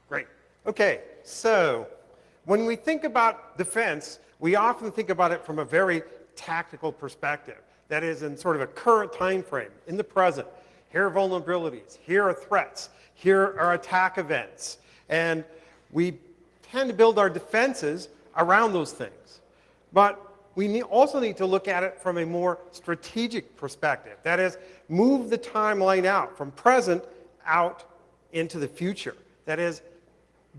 Great. Okay, so when we think about defense, we often think about it from a very tactical perspective. That is, in sort of a current time frame, in the present. Here are vulnerabilities, here are threats, here are attack events. And we tend to build our defenses around those things. But we also need to look at it from a more strategic perspective. That is, move the timeline out from present out into the future. That is,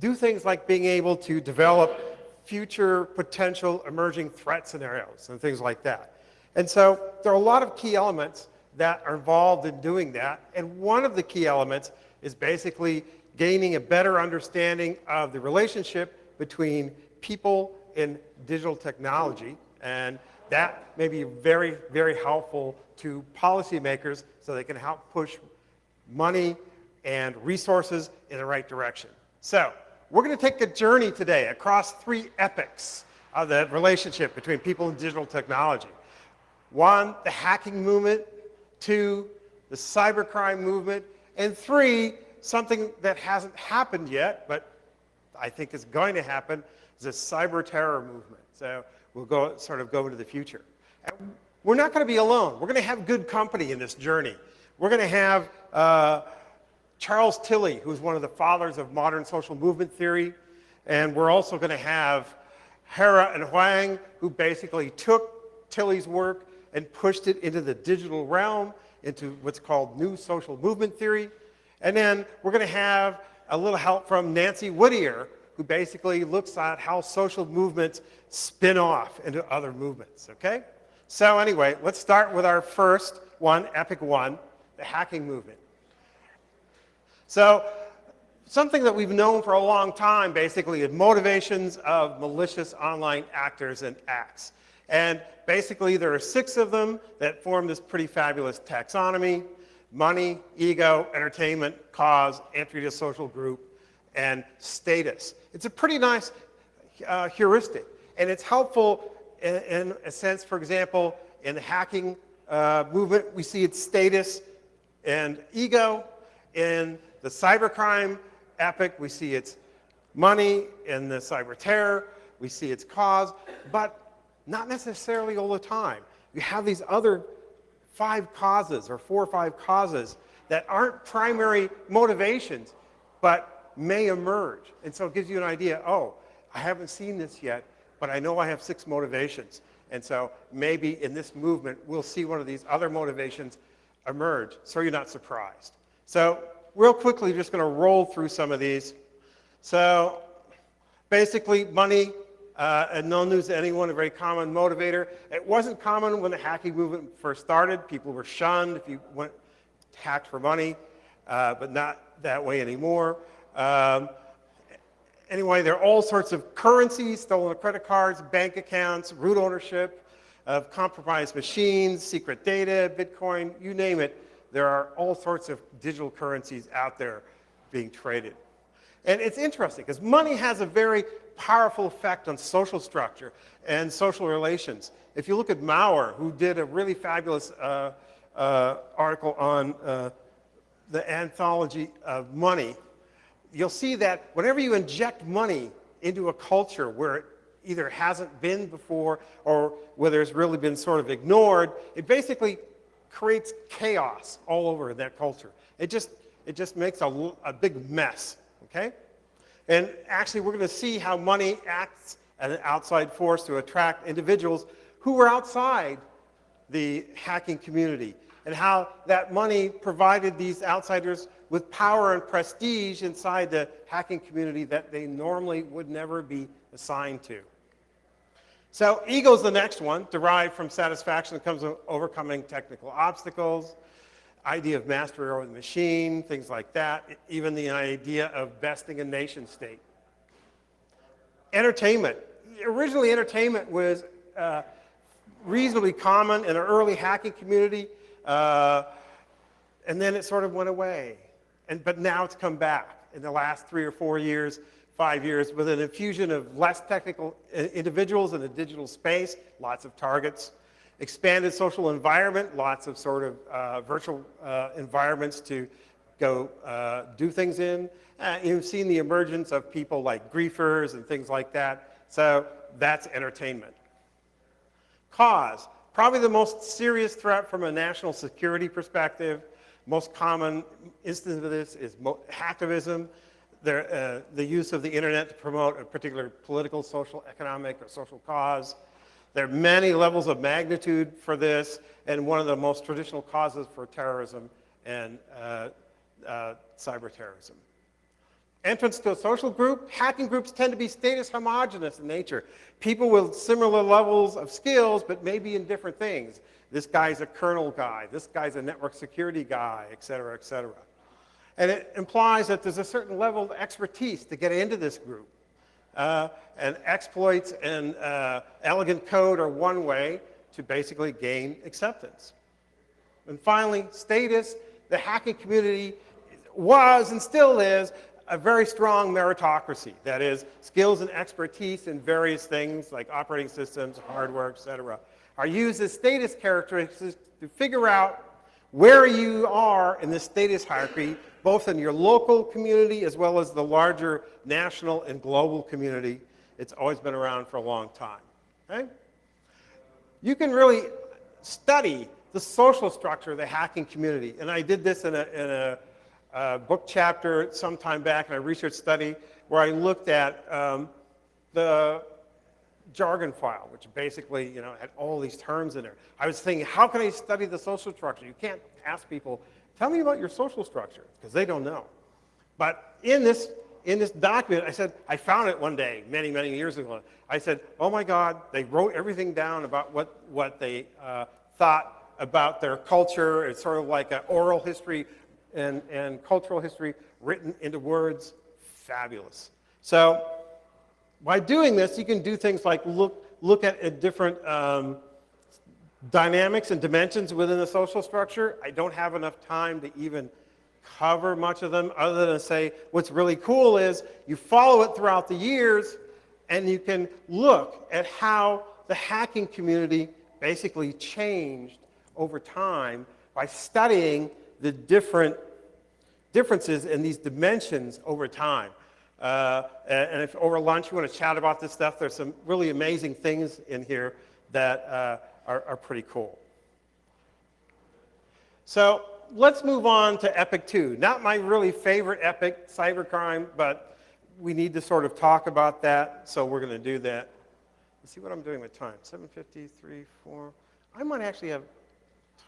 do things like being able to develop future potential emerging threat scenarios and things like that. And so there are a lot of key elements that are involved in doing that. And one of the key elements is basically gaining a better understanding of the relationship between people and digital technology. And that may be very, very helpful to policymakers so they can help push money and resources in the right direction. So we're going to take a journey today across 3 epochs of the relationship between people and digital technology. 1, the hacking movement. 2, the cybercrime movement. And 3, something that hasn't happened yet, but I think is going to happen, is a cyberterror movement. So we'll go into the future. And we're not going to be alone. We're going to have good company in this journey. We're going to have Charles Tilly, who's one of the fathers of modern social movement theory. And we're also going to have Hera and Huang, who basically took Tilly's work and pushed it into the digital realm, into what's called new social movement theory. And then we're going to have a little help from Nancy Whittier, who basically looks at how social movements spin off into other movements, okay? So anyway, let's start with our first one, epoch 1, the hacking movement. So something that we've known for a long time, basically, is motivations of malicious online actors and acts. And basically, there are 6 of them that form this pretty fabulous taxonomy: money, ego, entertainment, cause, entry to social group, and status. It's a pretty nice heuristic. And it's helpful in a sense, for example, in the hacking movement, we see its status and ego. In the cybercrime epoch, we see its money. In the cyberterror, we see its cause. But not necessarily all the time. You have these other 5 causes or 4 or 5 causes that aren't primary motivations, but may emerge. And so it gives you an idea, oh, I haven't seen this yet, but I know I have 6 motivations. And so maybe in this movement, we'll see one of these other motivations emerge, so you're not surprised. So real quickly, just going to roll through some of these. So basically, money, and no news to anyone, a very common motivator. It wasn't common when the hacking movement first started. People were shunned if you went hacked for money, but not that way anymore. Anyway, there are all sorts of currencies, stolen credit cards, bank accounts, root ownership of compromised machines, secret data, Bitcoin, you name it. There are all sorts of digital currencies out there being traded. And it's interesting because money has a very powerful effect on social structure and social relations. If you look at Maurer, who did a really fabulous article on the anthology of money, you'll see that whenever you inject money into a culture where it either hasn't been before or whether it's really been sort of ignored, it basically creates chaos all over in that culture. It just makes a big mess, okay? And actually, we're going to see how money acts as an outside force to attract individuals who were outside the hacking community, and how that money provided these outsiders with power and prestige inside the hacking community that they normally would never be assigned to. So ego is the next one, derived from satisfaction that comes from overcoming technical obstacles, idea of mastery over the machine, things like that, even the idea of besting a nation state. Entertainment. Originally, entertainment was reasonably common in an early hacking community, and then it sort of went away. But now it's come back in the last 3 or 4 years, 5 years, with an infusion of less technical individuals in the digital space, lots of targets, expanded social environment, lots of sort of virtual environments to go do things in. You've seen the emergence of people like griefers and things like that. So that's entertainment. Cause, probably the most serious threat from a national security perspective. Most common instance of this is hacktivism, the use of the internet to promote a particular political, social, economic, or social cause. There are many levels of magnitude for this, and one of the most traditional causes for terrorism and cyber terrorism. Entrance to a social group. Hacking groups tend to be status homogenous in nature. People with similar levels of skills, but maybe in different things. This guy's a kernel guy. This guy's a network security guy, et cetera, et cetera. And it implies that there's a certain level of expertise to get into this group. And exploits and elegant code are one way to basically gain acceptance. And finally, status. The hacking community was and still is a very strong meritocracy. That is, skills and expertise in various things like operating systems, hardware, et cetera, are used as status characteristics to figure out where you are in the status hierarchy, both in your local community as well as the larger national and global community. It's always been around for a long time. Okay? You can really study the social structure of the hacking community. And I did this in a book chapter some time back in a research study where I looked at the jargon file, which basically, had all these terms in there. I was thinking, how can I study the social structure? You can't ask people, tell me about your social structure, because they don't know. But in this document, I said, I found it one day, many, many years ago. I said, oh my God, they wrote everything down about what they thought about their culture. It's sort of like an oral history and cultural history written into words. Fabulous. So by doing this, you can do things like look at different dynamics and dimensions within the social structure. I don't have enough time to even cover much of them other than to say what's really cool is you follow it throughout the years and you can look at how the hacking community basically changed over time by studying the differences in these dimensions over time. And if over lunch you want to chat about this stuff, there's some really amazing things in here that are pretty cool. So let's move on to Epic 2. Not my really favorite epic, cybercrime, but we need to sort of talk about that, so we're going to do that. Let's see what I'm doing with time. 7:53, 4. I might actually have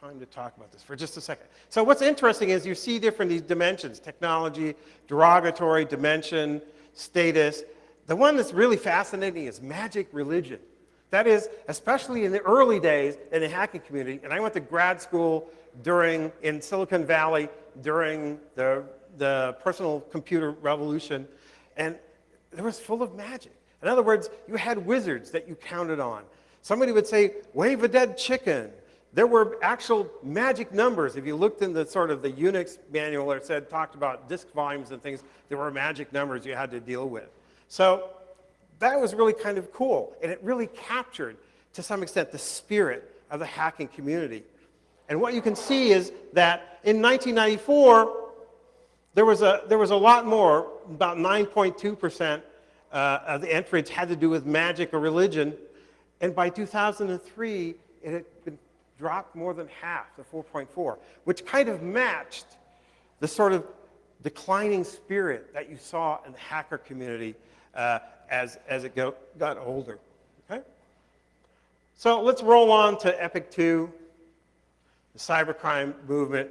time to talk about this for just a second. So what's interesting is you see these dimensions, technology, derogatory, dimension, status. The one that's really fascinating is magic religion. That is, especially in the early days in the hacking community, and I went to grad school in Silicon Valley during the personal computer revolution, and it was full of magic. In other words, you had wizards that you counted on. Somebody would say, wave a dead chicken. There were actual magic numbers. If you looked in the sort of the Unix manual that talked about disk volumes and things, there were magic numbers you had to deal with. So that was really kind of cool. And it really captured, to some extent, the spirit of the hacking community. And what you can see is that in 1994, there was a lot more, about 9.2% of the entries had to do with magic or religion. And by 2003, it had been dropped more than half to 4.4, which kind of matched the sort of declining spirit that you saw in the hacker community as it got older. Okay? So let's roll on to Epic 2, the cybercrime movement.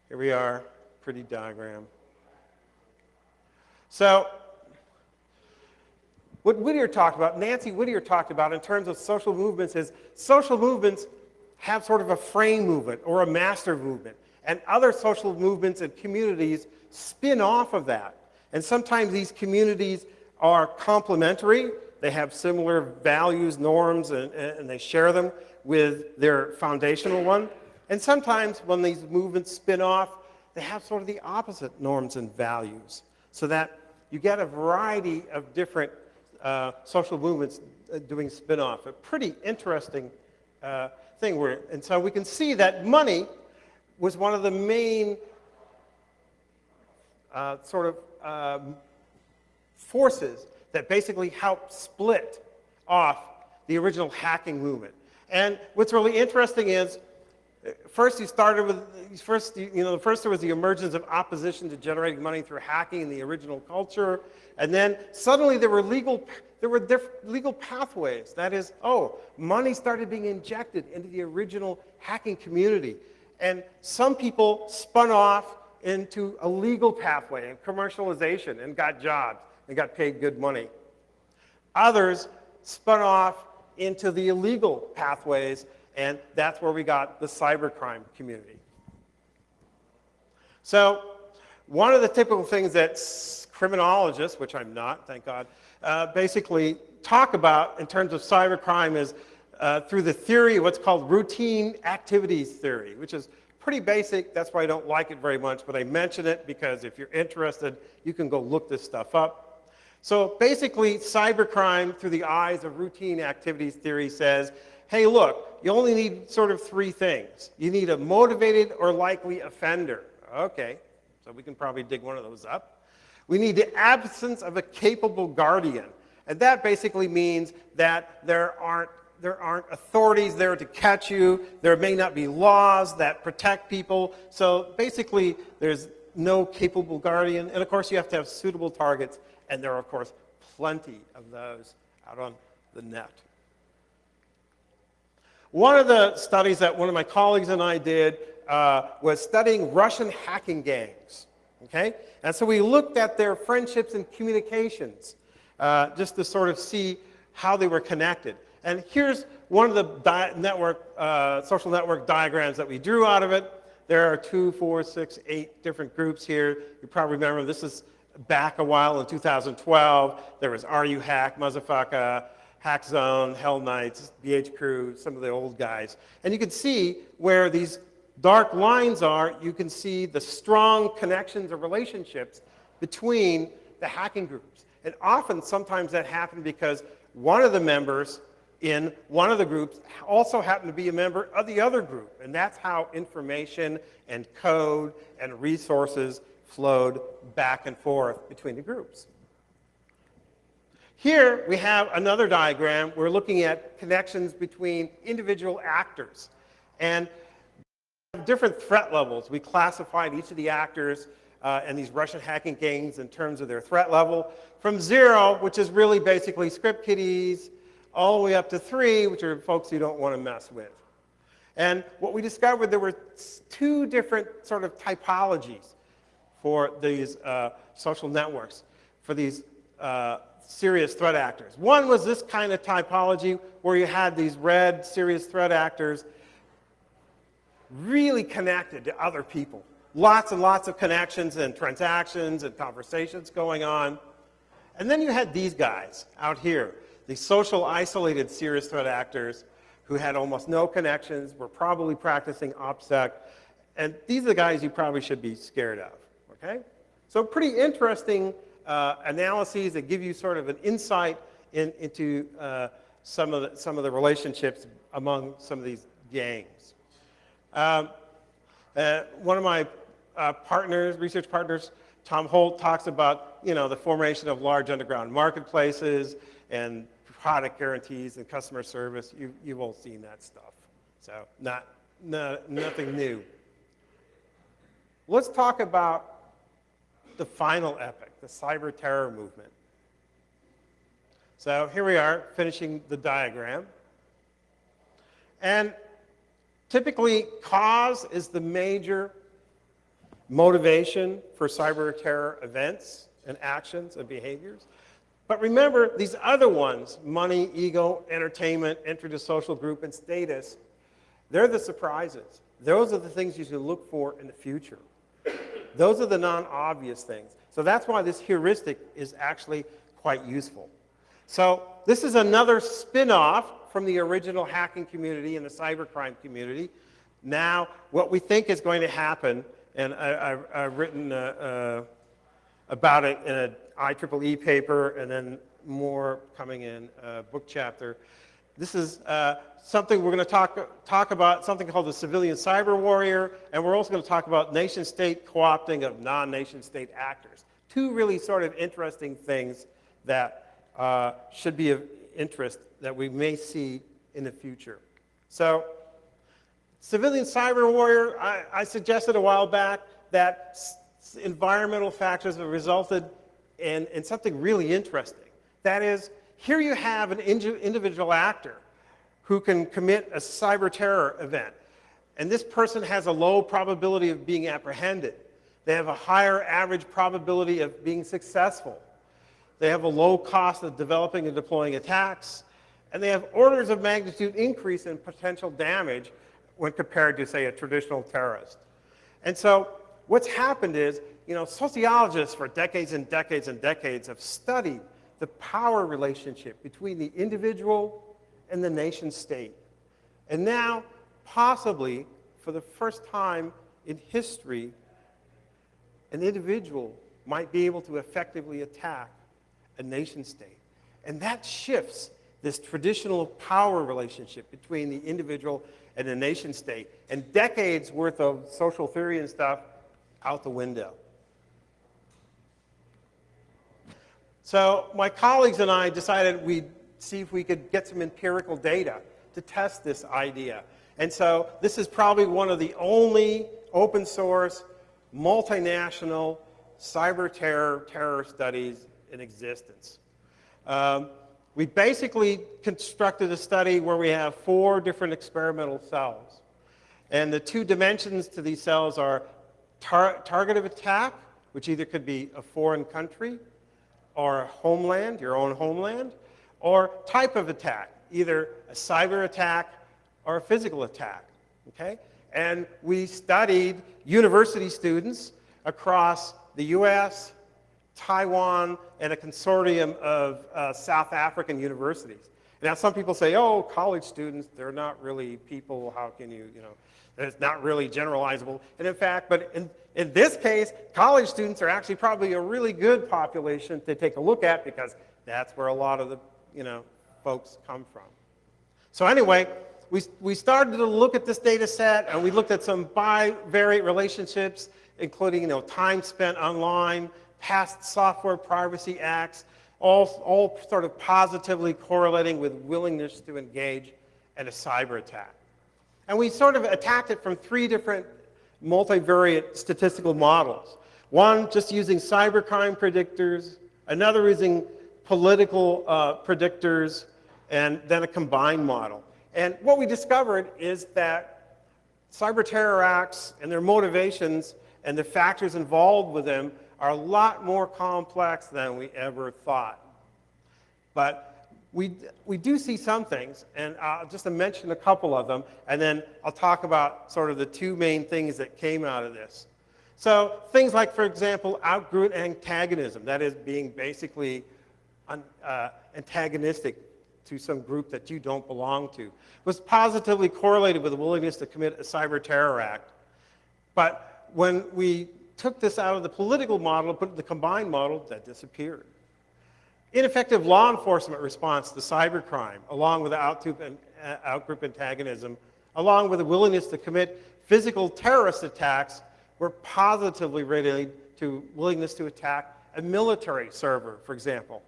Here we are, pretty diagram. So what Whittier talked about, Nancy Whittier talked about in terms of social movements is social movements have sort of a frame movement or a master movement. And other social movements and communities spin off of that. And sometimes these communities are complementary. They have similar values, norms, and they share them with their foundational one. And sometimes when these movements spin off, they have sort of the opposite norms and values. So that you get a variety of different social movements doing spin-off. A pretty interesting thing. And so we can see that money was one of the main forces that basically helped split off the original hacking movement. And what's really interesting is, first there was the emergence of opposition to generating money through hacking in the original culture, and then suddenly there were legal pathways. That is, money started being injected into the original hacking community. And some people spun off into a legal pathway and commercialization and got jobs and got paid good money. Others spun off into the illegal pathways, and that's where we got the cybercrime community. So one of the typical things that criminologists, which I'm not, thank God, basically talk about in terms of cybercrime is through the theory of what's called routine activities theory, which is pretty basic. That's why I don't like it very much, but I mention it because if you're interested, you can go look this stuff up. So basically, cybercrime through the eyes of routine activities theory says, hey, look, you only need sort of three things. You need a motivated or likely offender. Okay, so we can probably dig one of those up. We need the absence of a capable guardian. And that basically means that there aren't authorities there to catch you. There may not be laws that protect people. So basically, there's no capable guardian. And of course, you have to have suitable targets. And there are, of course, plenty of those out on the net. One of the studies that one of my colleagues and I did was studying Russian hacking gangs. Okay? And so we looked at their friendships and communications just to sort of see how they were connected. And here's one of the social network diagrams that we drew out of it. There are 2, 4, 6, 8 different groups here. You probably remember this is back a while in 2012. There was RU Hack, Motherfucker, Hack Zone, Hell Knights, BH Crew, some of the old guys. And you can see where these dark lines are, you can see the strong connections or relationships between the hacking groups. And often, sometimes that happened because one of the members in one of the groups also happened to be a member of the other group. And that's how information and code and resources flowed back and forth between the groups. Here we have another diagram. We're looking at connections between individual actors. And different threat levels. We classified each of the actors and these Russian hacking gangs in terms of their threat level. From 0, which is really basically script kiddies, all the way up to 3, which are folks you don't want to mess with. And what we discovered, there were 2 different sort of typologies for these social networks, for these serious threat actors. One was this kind of typology where you had these red serious threat actors really connected to other people. Lots and lots of connections and transactions and conversations going on. And then you had these guys out here, these social isolated serious threat actors who had almost no connections, were probably practicing OPSEC, and these are the guys you probably should be scared of. Okay? So pretty interesting analyses that give you sort of an insight into some of the relationships among some of these gangs. One of my research partners, Tom Holt, talks about the formation of large underground marketplaces and product guarantees and customer service. You've all seen that stuff, so nothing new. Let's talk about the final epic, the Cyberterror movement. So here we are, finishing the diagram. And typically, cause is the major motivation for cyberterror events and actions and behaviors. But remember, these other ones, money, ego, entertainment, entry to social group, and status, they're the surprises. Those are the things you should look for in the future. Those are the non-obvious things. So that's why this heuristic is actually quite useful. So this is another spin-off from the original hacking community and the cybercrime community. Now, what we think is going to happen, and I've written about it in an IEEE paper and then more coming in a book chapter, This is something we're going to talk about, something called the civilian cyber warrior, and we're also going to talk about nation-state co-opting of non-nation-state actors. Two really sort of interesting things that should be of interest that we may see in the future. So, civilian cyber warrior, I suggested a while back that environmental factors have resulted in something really interesting. That is, here you have an individual actor who can commit a cyber terror event. And this person has a low probability of being apprehended. They have a higher average probability of being successful. They have a low cost of developing and deploying attacks. And they have orders of magnitude increase in potential damage when compared to, say, a traditional terrorist. And so what's happened is, sociologists for decades and decades and decades have studied the power relationship between the individual and the nation state. And now, possibly, for the first time in history, an individual might be able to effectively attack a nation state. And that shifts this traditional power relationship between the individual and the nation state, and decades worth of social theory and stuff out the window. So my colleagues and I decided we'd see if we could get some empirical data to test this idea. And so this is probably one of the only open source, multinational cyber terror studies in existence. We basically constructed a study where we have 4 different experimental cells. And the 2 dimensions to these cells are target of attack, which either could be a foreign country or a homeland, your own homeland, or type of attack, either a cyber attack or a physical attack, okay? And we studied university students across the US, Taiwan, and a consortium of South African universities. Now, some people say, oh, college students, they're not really people, how can you, it's not really generalizable. And in fact, but in this case, college students are actually probably a really good population to take a look at because that's where a lot of the, folks come from. So anyway, we started to look at this data set, and we looked at some bivariate relationships, including, time spent online, past software privacy acts, all sort of positively correlating with willingness to engage in a cyber attack. And we sort of attacked it from 3 different multivariate statistical models. One just using cybercrime predictors, another using political predictors, and then a combined model. And what we discovered is that cyber terror acts and their motivations and the factors involved with them are a lot more complex than we ever thought. But we do see some things, and I'll just mention a couple of them, and then I'll talk about sort of the 2 main things that came out of this. So things like, for example, outgroup antagonism, that is being basically antagonistic to some group that you don't belong to, was positively correlated with a willingness to commit a cyber terror act. But when we took this out of the political model, put it in the combined model, that disappeared. Ineffective law enforcement response to cybercrime, along with outgroup antagonism, along with a willingness to commit physical terrorist attacks, were positively related to willingness to attack a military server, for example.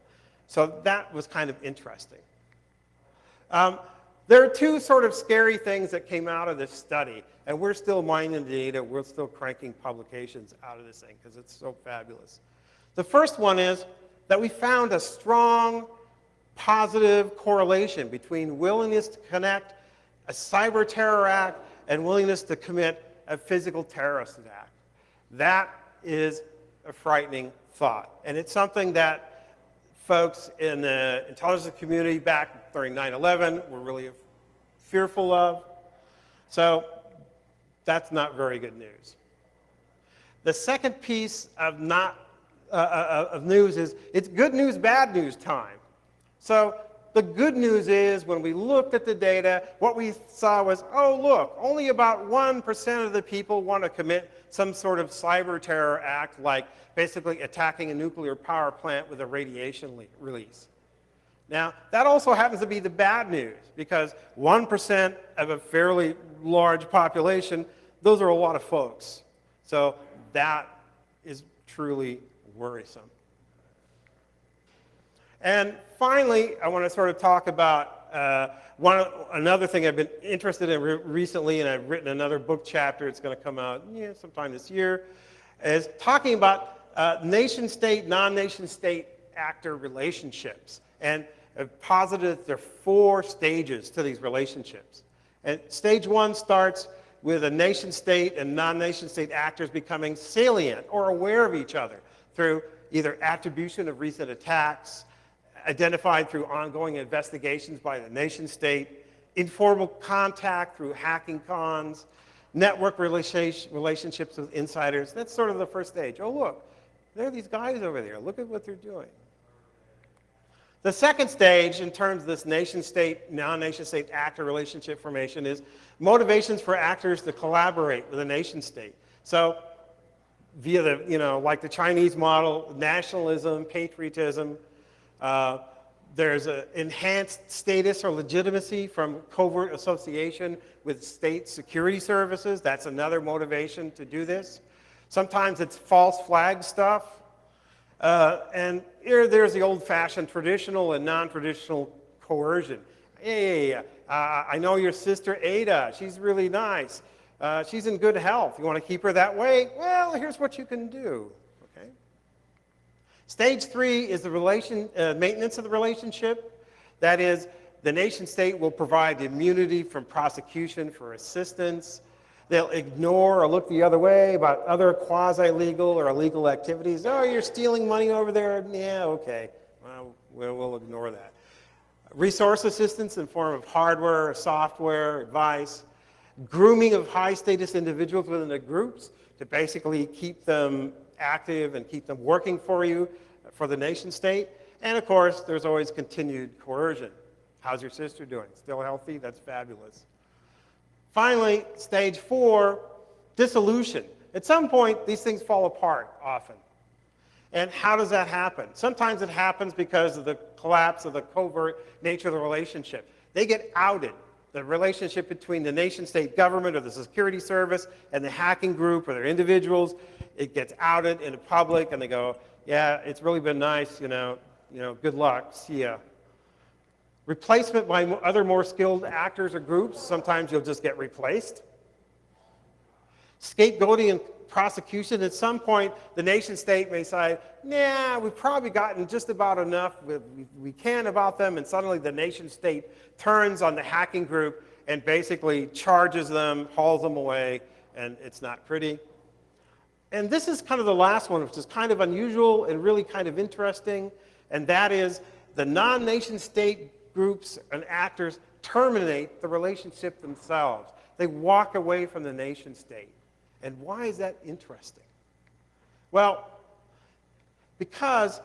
So that was kind of interesting. There are 2 sort of scary things that came out of this study, and we're still mining the data, we're still cranking publications out of this thing because it's so fabulous. The first one is that we found a strong positive correlation between willingness to connect a cyber terror act and willingness to commit a physical terrorist attack. That is a frightening thought, and it's something that folks in the intelligence community back during 9/11 were really fearful of. So that's not very good news. The second piece of news is it's good news, bad news time. So the good news is when we looked at the data, what we saw was, oh, look, only about 1% of the people want to commit some sort of cyber terror act, like basically attacking a nuclear power plant with a radiation release. Now, that also happens to be the bad news, because 1% of a fairly large population, those are a lot of folks. So that is truly worrisome. And finally, I want to sort of talk about another thing I've been interested in recently, and I've written another book chapter. It's going to come out sometime this year, is talking about nation-state, non-nation-state actor relationships. And I've posited there are 4 stages to these relationships. And stage 1 starts with a nation-state and non-nation-state actors becoming salient or aware of each other through either attribution of recent attacks, identified through ongoing investigations by the nation-state, informal contact through hacking cons, network relationships with insiders. That's sort of the first stage. Oh, look, there are these guys over there. Look at what they're doing. The second stage, in terms of this nation-state, non-nation-state actor relationship formation, is motivations for actors to collaborate with a nation-state. So via the, like the Chinese model, nationalism, patriotism, there's an enhanced status or legitimacy from covert association with state security services. That's another motivation to do this. Sometimes it's false flag stuff. And here, there's the old-fashioned traditional and non-traditional coercion. Hey, I know your sister Ada. She's really nice. She's in good health. You want to keep her that way? Well, here's what you can do. Okay. Stage 3 is the maintenance of the relationship. That is, the nation-state will provide immunity from prosecution for assistance. They'll ignore or look the other way about other quasi-legal or illegal activities. Oh, you're stealing money over there? Yeah, okay. Well, we'll ignore that. Resource assistance in form of hardware, software, advice. Grooming of high-status individuals within the groups to basically keep them active and keep them working for you, for the nation-state. And, of course, there's always continued coercion. How's your sister doing? Still healthy? That's fabulous. Finally, stage 4, dissolution. At some point, these things fall apart often. And how does that happen? Sometimes it happens because of the collapse of the covert nature of the relationship. They get outed. The relationship between the nation-state government or the security service and the hacking group or their individuals, it gets outed in the public, and they go, yeah, it's really been nice, good luck, see ya. Replacement by other more skilled actors or groups. Sometimes you'll just get replaced. Scapegoating and prosecution. At some point, the nation-state may say, nah, we've probably gotten just about enough we can about them, and suddenly the nation-state turns on the hacking group and basically charges them, hauls them away, and it's not pretty. And this is kind of the last one, which is kind of unusual and really kind of interesting, and that is the non-nation-state groups and actors terminate the relationship themselves. They walk away from the nation-state. And why is that interesting? Well, because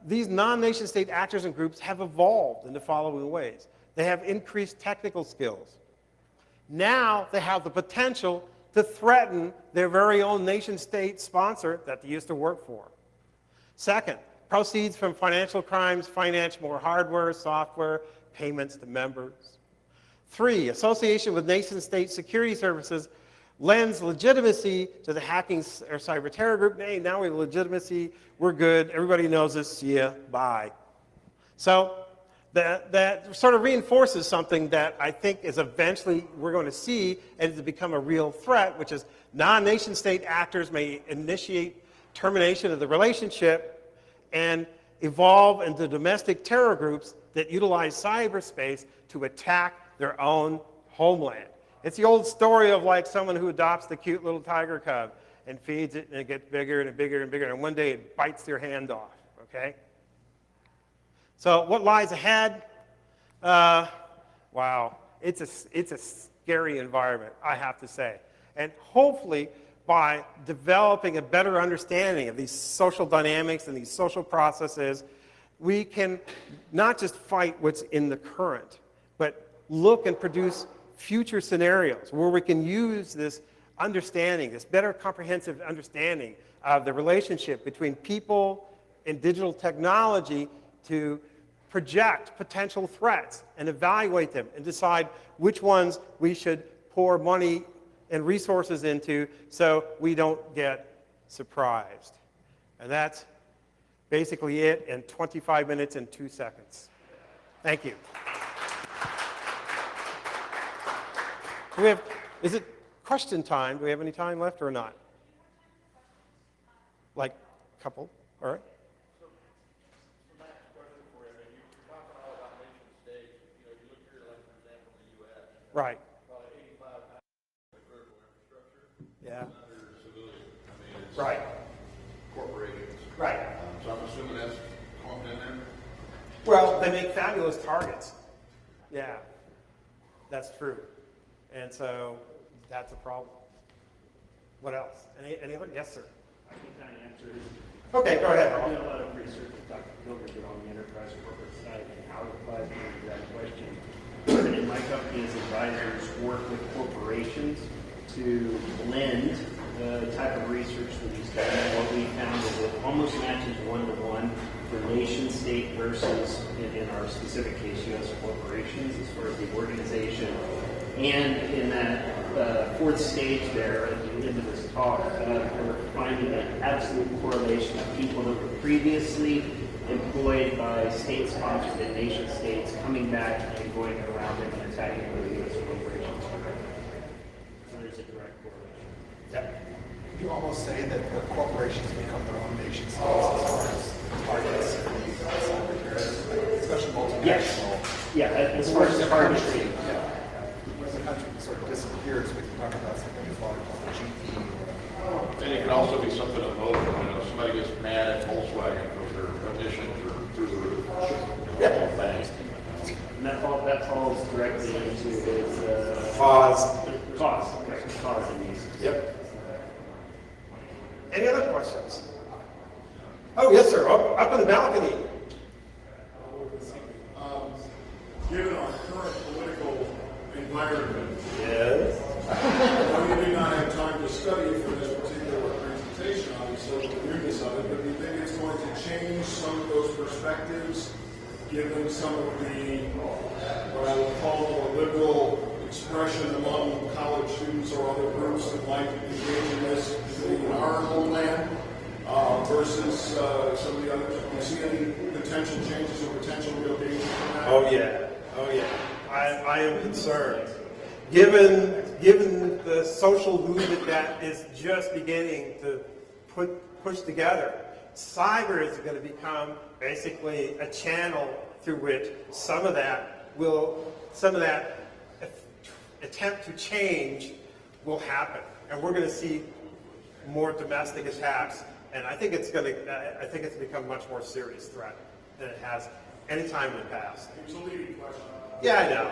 these non-nation-state actors and groups have evolved in the following ways. They have increased technical skills. Now they have the potential to threaten their very own nation-state sponsor that they used to work for. Second, proceeds from financial crimes finance more hardware, software, payments to members. 3, association with nation-state security services lends legitimacy to the hacking or cyberterror group. Hey, now we have legitimacy, we're good, everybody knows us, see ya, bye. So that sort of reinforces something that I think is eventually we're going to see and to become a real threat, which is non-nation-state actors may initiate termination of the relationship and evolve into domestic terror groups that utilize cyberspace to attack their own homeland. It's the old story of like someone who adopts the cute little tiger cub and feeds it, and it gets bigger and bigger and bigger, and one day it bites their hand off, okay? So what lies ahead? Wow, it's a scary environment, I have to say. And hopefully, by developing a better understanding of these social dynamics and these social processes, we can not just fight what's in the current, but look and produce future scenarios where we can use this understanding, this better comprehensive understanding of the relationship between people and digital technology to project potential threats and evaluate them and decide which ones we should pour money and resources into so we don't get surprised. And that's basically it in 25 minutes and 2 seconds. Thank you. Is it question time? Do we have any time left or not? Like a couple, all right? So my next question for you, you're talking all about nation states. You look here, like, for example, in the U.S. Right. Probably 85% of the critical infrastructure. Yeah. Under civilian. It's right. Corporations. Right. So I'm assuming that's clumped in there? Well, they make fabulous targets. Yeah, that's true. And so that's a problem. What else? Any other? Yes, sir. I can kind of answer it. Okay, go ahead, I Ron. did a lot of research with Dr. Kilger did on the enterprise corporate side and how to apply to that question. And my company as advisors work with corporations to blend the type of research that he's done. And what we found is it almost matches one-to-one for nation state versus, in our specific case, U.S. corporations as far as the organization. And in that fourth stage there, at the end of this talk, we're finding an absolute correlation of people that were previously employed by state-sponsored and nation states coming back and going around them and attacking the U.S. corporations. So there's a direct correlation. Yep. You almost say that the corporations become their own nation states as far as targets and cyberterrorists, especially multinational. Yeah, as far as targeting. Yeah. Whereas the country sort of disappears, we can talk about something as large as the GP. And it could also be something of both. Somebody gets mad at Volkswagen because their emissions are through the roof. Yeah. Thanks. And that falls directly into his Cause. Cause in these. Yep. Any other questions? Oh, yes, sir. Up on the balcony. Given our current political environment, Yes. we do not have time to study for this particular presentation, obviously, the newness of it, but do you think it's going to change some of those perspectives, given some of the, what I would call more liberal expression among college students or other groups that like to engage in this in our homeland versus some of the others? Do you see any potential changes or potential real danger from that? Oh, yeah. Oh, yeah. I am concerned. Given the social movement that is just beginning to push together, cyber is going to become basically a channel through which some of that attempt to change will happen, and we're going to see more domestic attacks. And I think it's become a much more serious threat than it has any time in the past. It's a leading question. Yeah, I know.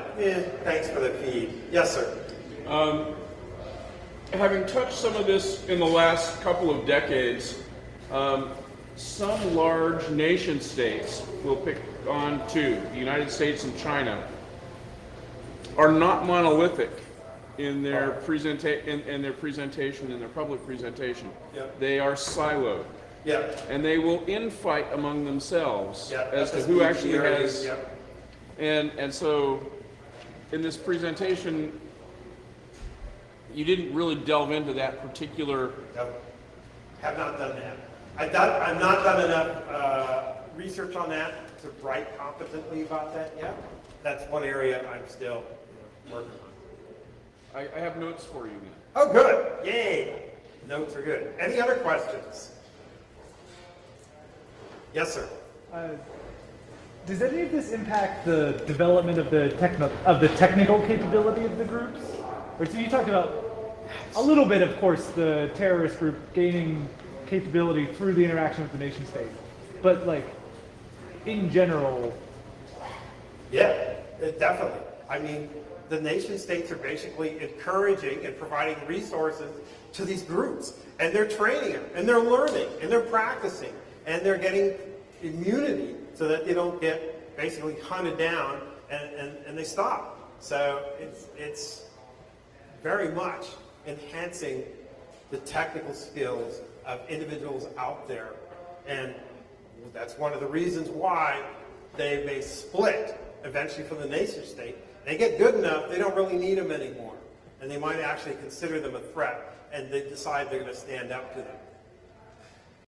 Thanks for the feed. Yes, sir. Having touched some of this in the last couple of decades, some large nation states, we'll pick on two, the United States and China, are not monolithic in their presentation, in their public presentation. Yep. They are siloed. Yeah. And they will infight among themselves Yeah. as to who actually has. Yep. And so, in this presentation, you didn't really delve into that particular. Nope. Have not done that. I've not done enough research on that to write competently about that yet. That's one area I'm still working on. I have notes for you then. Oh, good. Yay. Notes are good. Any other questions? Yes, sir. Does any of this impact the development of the technical capability of the groups? Or so you talked about a little bit, of course, the terrorist group gaining capability through the interaction with the nation state, but like in general. Yeah, definitely. I mean, the nation states are basically encouraging and providing resources to these groups, and they're training them, and they're learning, and they're practicing, and they're getting immunity so that they don't get basically hunted down and they stop. So it's very much enhancing the technical skills of individuals out there. And that's one of the reasons why they may split eventually from the nation state. They get good enough, they don't really need them anymore. And they might actually consider them a threat, and they decide they're going to stand up to them.